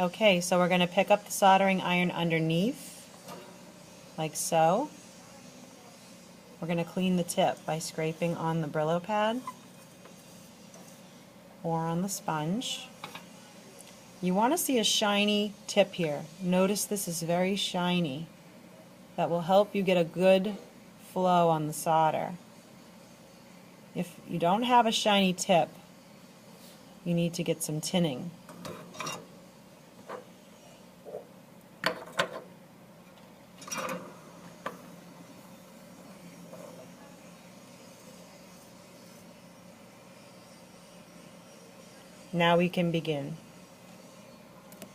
Okay, so we're going to pick up the soldering iron underneath, like so. We're going to clean the tip by scraping on the Brillo pad or on the sponge. You want to see a shiny tip here. Notice this is very shiny. That will help you get a good flow on the solder. If you don't have a shiny tip, you need to get some tinning. Now we can begin.